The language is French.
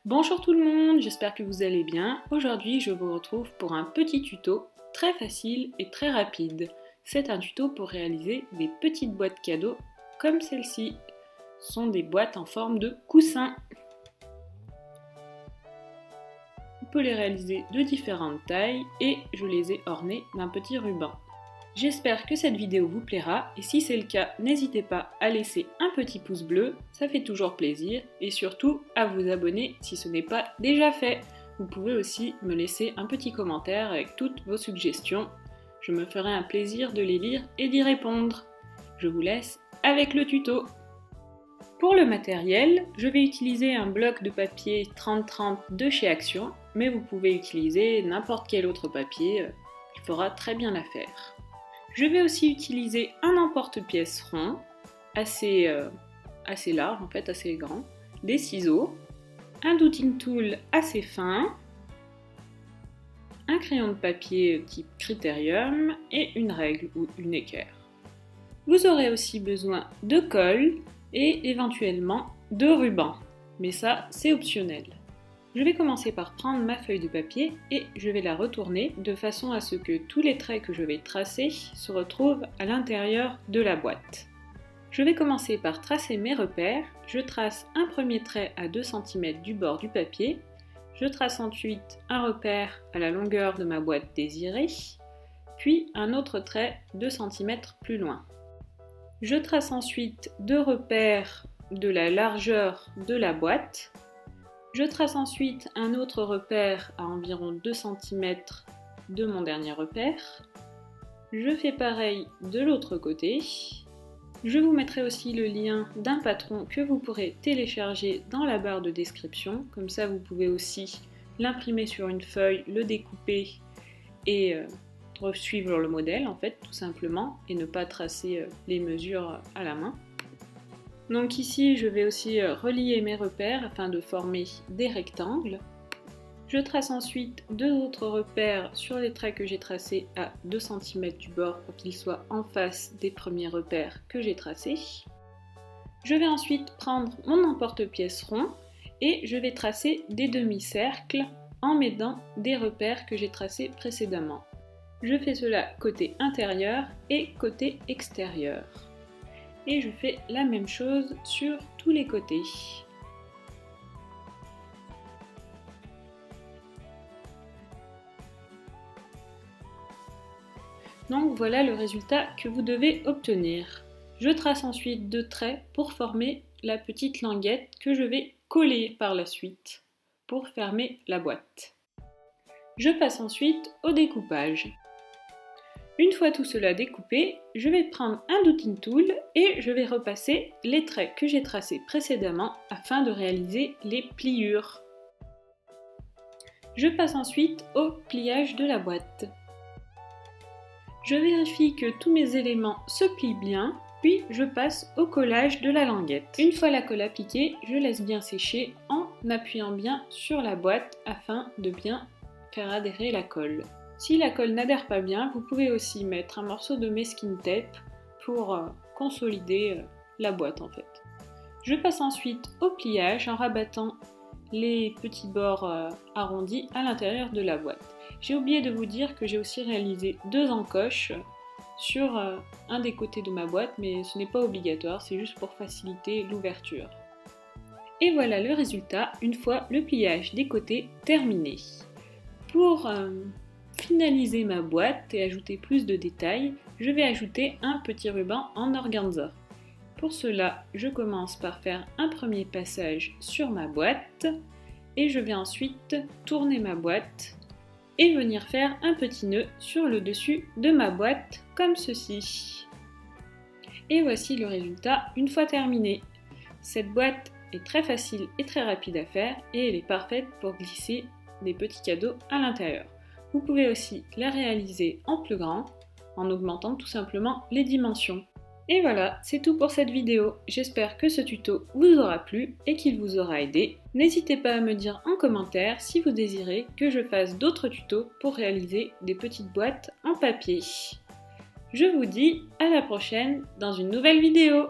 Bonjour tout le monde, j'espère que vous allez bien. Aujourd'hui, je vous retrouve pour un petit tuto très facile et très rapide. C'est un tuto pour réaliser des petites boîtes cadeaux comme celle-ci. Ce sont des boîtes en forme de coussin. On peut les réaliser de différentes tailles et je les ai ornées d'un petit ruban. J'espère que cette vidéo vous plaira et si c'est le cas, n'hésitez pas à laisser un petit pouce bleu, ça fait toujours plaisir, et surtout à vous abonner si ce n'est pas déjà fait. Vous pouvez aussi me laisser un petit commentaire avec toutes vos suggestions. Je me ferai un plaisir de les lire et d'y répondre. Je vous laisse avec le tuto. Pour le matériel, je vais utiliser un bloc de papier 30-30 de chez Action, mais vous pouvez utiliser n'importe quel autre papier, il fera très bien l'affaire. Je vais aussi utiliser un emporte-pièce rond, assez large en fait, assez grand, des ciseaux, un douting tool assez fin, un crayon de papier type Critérium et une règle ou une équerre. Vous aurez aussi besoin de colle et éventuellement de ruban, mais ça c'est optionnel. Je vais commencer par prendre ma feuille de papier et je vais la retourner de façon à ce que tous les traits que je vais tracer se retrouvent à l'intérieur de la boîte. Je vais commencer par tracer mes repères. Je trace un premier trait à 2 cm du bord du papier. Je trace ensuite un repère à la longueur de ma boîte désirée, puis un autre trait 2 cm plus loin. Je trace ensuite 2 repères de la largeur de la boîte. Je trace ensuite un autre repère à environ 2 cm de mon dernier repère. Je fais pareil de l'autre côté. Je vous mettrai aussi le lien d'un patron que vous pourrez télécharger dans la barre de description. Comme ça, vous pouvez aussi l'imprimer sur une feuille, le découper et suivre le modèle, en fait, tout simplement, et ne pas tracer les mesures à la main. Donc ici, je vais aussi relier mes repères afin de former des rectangles. Je trace ensuite 2 autres repères sur les traits que j'ai tracés à 2 cm du bord pour qu'ils soient en face des premiers repères que j'ai tracés. Je vais ensuite prendre mon emporte-pièce rond et je vais tracer des demi-cercles en m'aidant des repères que j'ai tracés précédemment. Je fais cela côté intérieur et côté extérieur. Et je fais la même chose sur tous les côtés. Donc voilà le résultat que vous devez obtenir. Je trace ensuite 2 traits pour former la petite languette que je vais coller par la suite pour fermer la boîte. Je passe ensuite au découpage. Une fois tout cela découpé, je vais prendre un douting tool et je vais repasser les traits que j'ai tracés précédemment afin de réaliser les pliures. Je passe ensuite au pliage de la boîte. Je vérifie que tous mes éléments se plient bien, puis je passe au collage de la languette. Une fois la colle appliquée, je laisse bien sécher en appuyant bien sur la boîte afin de bien faire adhérer la colle. Si la colle n'adhère pas bien, vous pouvez aussi mettre un morceau de masking tape pour consolider la boîte en fait. Je passe ensuite au pliage en rabattant les petits bords arrondis à l'intérieur de la boîte. J'ai oublié de vous dire que j'ai aussi réalisé 2 encoches sur un des côtés de ma boîte, mais ce n'est pas obligatoire, c'est juste pour faciliter l'ouverture. Et voilà le résultat une fois le pliage des côtés terminé. Pour finaliser ma boîte et ajouter plus de détails, je vais ajouter un petit ruban en organza. Pour cela, je commence par faire un premier passage sur ma boîte et je vais ensuite tourner ma boîte et venir faire un petit nœud sur le dessus de ma boîte comme ceci. Et voici le résultat une fois terminé. Cette boîte est très facile et très rapide à faire et elle est parfaite pour glisser des petits cadeaux à l'intérieur. Vous pouvez aussi la réaliser en plus grand, en augmentant tout simplement les dimensions. Et voilà, c'est tout pour cette vidéo. J'espère que ce tuto vous aura plu et qu'il vous aura aidé. N'hésitez pas à me dire en commentaire si vous désirez que je fasse d'autres tutos pour réaliser des petites boîtes en papier. Je vous dis à la prochaine dans une nouvelle vidéo.